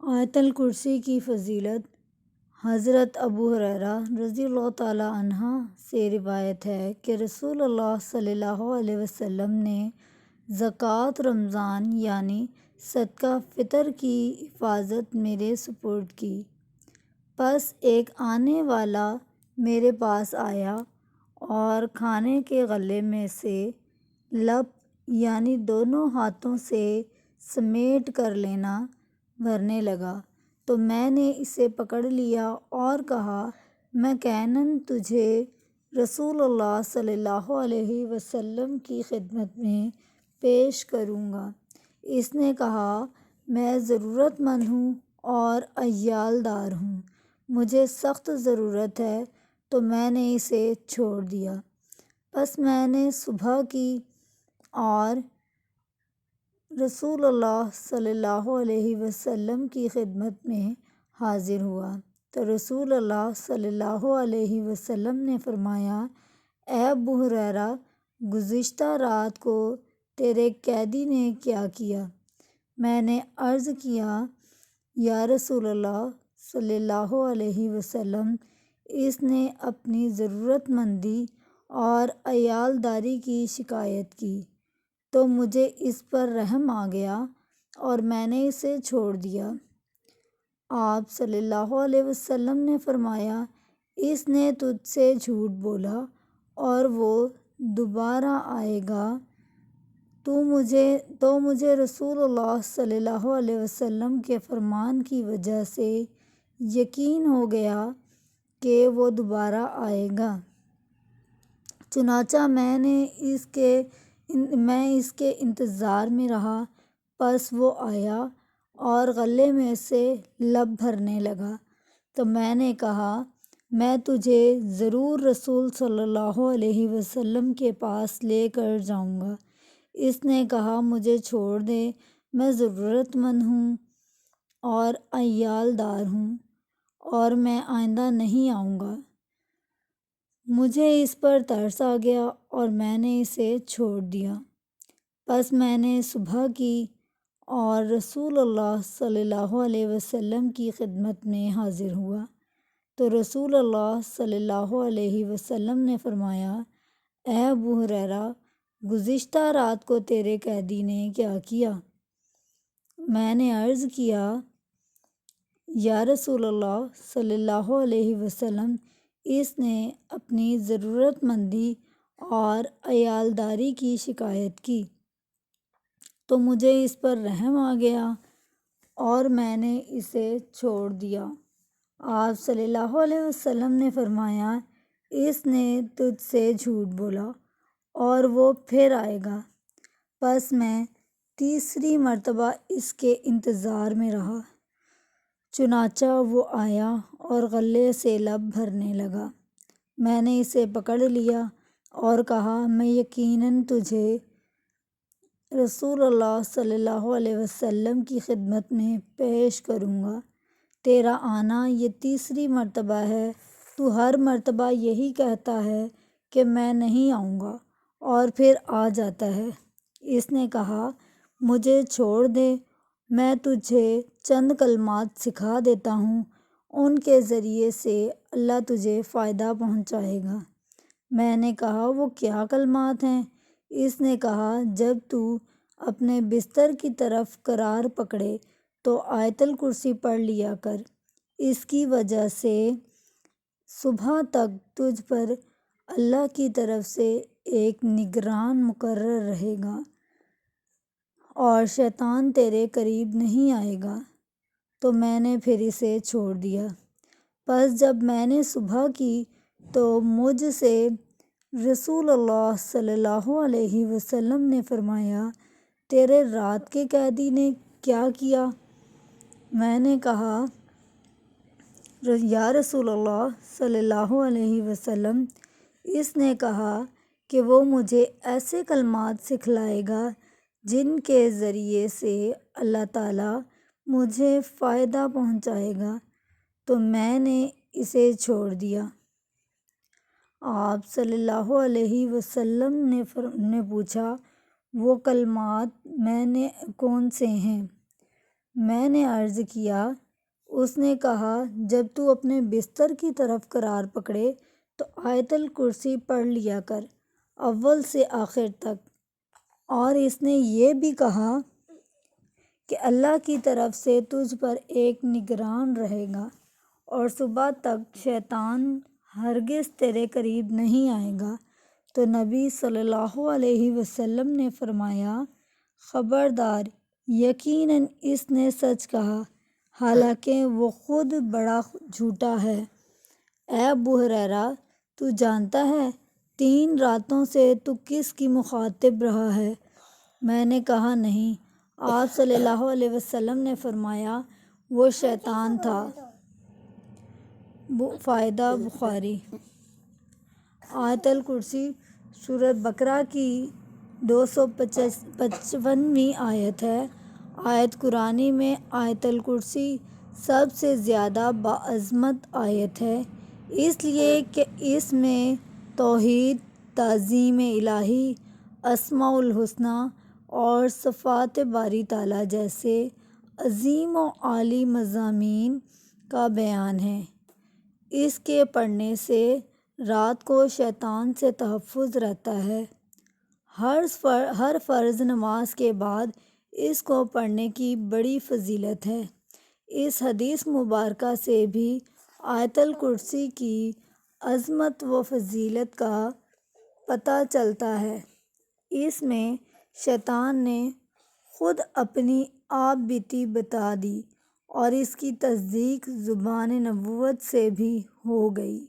آیت الکرسی کی فضیلت۔ حضرت ابو ہریرہ رضی اللہ تعالیٰ عنہ سے روایت ہے کہ رسول اللہ صلی اللہ علیہ وسلم نے زکوٰۃ رمضان یعنی صدقہ فطر کی حفاظت میرے سپرد کی۔ پس ایک آنے والا میرے پاس آیا اور کھانے کے غلے میں سے لب یعنی دونوں ہاتھوں سے سمیٹ کر لینا بھرنے لگا، تو میں نے اسے پکڑ لیا اور کہا، میں یقیناً تجھے رسول اللہ صلی اللہ علیہ وسلم کی خدمت میں پیش کروں گا۔ اس نے کہا، میں ضرورت مند ہوں اور عیال دار ہوں، مجھے سخت ضرورت ہے، تو میں نے اسے چھوڑ دیا۔ پس میں نے صبح کی اور رسول اللہ صلی اللہ علیہ وسلم کی خدمت میں حاضر ہوا، تو رسول اللہ صلی اللہ علیہ وسلم نے فرمایا، اے ابو ہریرہ، گزشتہ رات کو تیرے قیدی نے کیا کیا؟ میں نے عرض کیا، یا رسول اللہ صلی اللہ علیہ وسلم، اس نے اپنی ضرورت مندی اور عیال داری کی شکایت کی، تو مجھے اس پر رحم آ گیا اور میں نے اسے چھوڑ دیا۔ آپ صلی اللہ علیہ وسلم نے فرمایا، اس نے تجھ سے جھوٹ بولا اور وہ دوبارہ آئے گا، تو مجھے رسول اللہ صلی اللہ علیہ وسلم کے فرمان کی وجہ سے یقین ہو گیا کہ وہ دوبارہ آئے گا۔ چنانچہ میں اس کے انتظار میں رہا، پس وہ آیا اور غلے میں سے لب بھرنے لگا، تو میں نے کہا، میں تجھے ضرور رسول صلی اللہ علیہ وسلم کے پاس لے کر جاؤں گا۔ اس نے کہا، مجھے چھوڑ دے، میں ضرورت مند ہوں اور عیال دار ہوں اور میں آئندہ نہیں آؤں گا۔ مجھے اس پر ترس آ گیا اور میں نے اسے چھوڑ دیا۔ پس میں نے صبح کی اور رسول اللہ صلی اللہ علیہ وسلم کی خدمت میں حاضر ہوا، تو رسول اللہ صلی اللہ علیہ وسلم نے فرمایا، اے ابو ہریرہ، گزشتہ رات کو تیرے قیدی نے کیا کیا؟ میں نے عرض کیا، یا رسول اللہ صلی اللہ علیہ وسلم، اس نے اپنی ضرورت مندی اور عیال داری کی شکایت کی، تو مجھے اس پر رحم آ گیا اور میں نے اسے چھوڑ دیا۔ آپ صلی اللہ علیہ وسلم نے فرمایا، اس نے تجھ سے جھوٹ بولا اور وہ پھر آئے گا۔ پس میں تیسری مرتبہ اس کے انتظار میں رہا، چنانچہ وہ آیا اور غلے سے لب بھرنے لگا۔ میں نے اسے پکڑ لیا اور کہا، میں یقیناً تجھے رسول اللہ صلی اللہ علیہ وسلم کی خدمت میں پیش کروں گا۔ تیرا آنا یہ تیسری مرتبہ ہے، تو ہر مرتبہ یہی کہتا ہے کہ میں نہیں آؤں گا اور پھر آ جاتا ہے۔ اس نے کہا، مجھے چھوڑ دے، میں تجھے چند کلمات سکھا دیتا ہوں، ان کے ذریعے سے اللہ تجھے فائدہ پہنچائے گا۔ میں نے کہا، وہ کیا کلمات ہیں؟ اس نے کہا، جب تو اپنے بستر کی طرف قرار پکڑے تو آیت الکرسی پڑھ لیا کر، اس کی وجہ سے صبح تک تجھ پر اللہ کی طرف سے ایک نگران مقرر رہے گا اور شیطان تیرے قریب نہیں آئے گا۔ تو میں نے پھر اسے چھوڑ دیا۔ پس جب میں نے صبح کی تو مجھ سے رسول اللہ صلی اللہ علیہ وسلم نے فرمایا، تیرے رات کے قیدی نے کیا کیا؟ میں نے کہا، یا رسول اللہ صلی اللہ علیہ وسلم، اس نے کہا کہ وہ مجھے ایسے کلمات سکھلائے گا جن کے ذریعے سے اللہ تعالیٰ مجھے فائدہ پہنچائے گا، تو میں نے اسے چھوڑ دیا۔ آپ صلی اللہ علیہ وسلم نے پوچھا، وہ کلمات کون سے ہیں؟ میں نے عرض کیا۔ اس نے کہا جب تو اپنے بستر کی طرف قرار پکڑے تو آیت الکرسی پڑھ لیا کر اول سے آخر تک۔ اور اس نے یہ بھی کہا کہ اللہ کی طرف سے تجھ پر ایک نگران رہے گا اور صبح تک شیطان ہرگز تیرے قریب نہیں آئے گا۔ تو نبی صلی اللہ علیہ وسلم نے فرمایا، خبردار، یقیناً اس نے سچ کہا، حالانکہ وہ خود بڑا جھوٹا ہے۔ اے ابو ہریرہ، تو جانتا ہے 3 راتوں سے تو کس کی مخاطب رہا ہے؟ میں نے کہا نہیں۔ آپ صلی اللہ علیہ وسلم نے فرمایا، وہ شیطان تھا۔ فائدہ بخاری۔ آیت الکرسی سورۃ بقرہ کی 255ویں آیت ہے۔ آیت قرآنی میں آیت الکرسی سب سے زیادہ باعظمت آیت ہے، اس لیے کہ اس میں توحید، تعظیم الہی، اسماء الحسنی اور صفات باری تعالیٰ جیسے عظیم و عالی مضامین کا بیان ہے۔ اس کے پڑھنے سے رات کو شیطان سے تحفظ رہتا ہے۔ ہر فرض نماز کے بعد اس کو پڑھنے کی بڑی فضیلت ہے۔ اس حدیث مبارکہ سے بھی آیت الکرسی کی عظمت و فضیلت کا پتہ چلتا ہے۔ اس میں شیطان نے خود اپنی آپ بیتی بتا دی اور اس کی تصدیق زبان نبوت سے بھی ہو گئی۔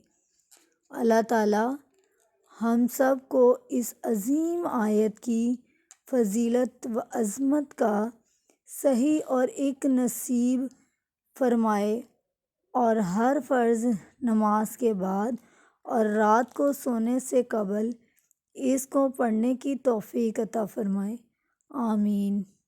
اللہ تعالیٰ ہم سب کو اس عظیم آیت کی فضیلت و عظمت کا صحیح اور ایک نصیب فرمائے اور ہر فرض نماز کے بعد اور رات کو سونے سے قبل اس کو پڑھنے کی توفیق عطا فرمائے۔ آمین۔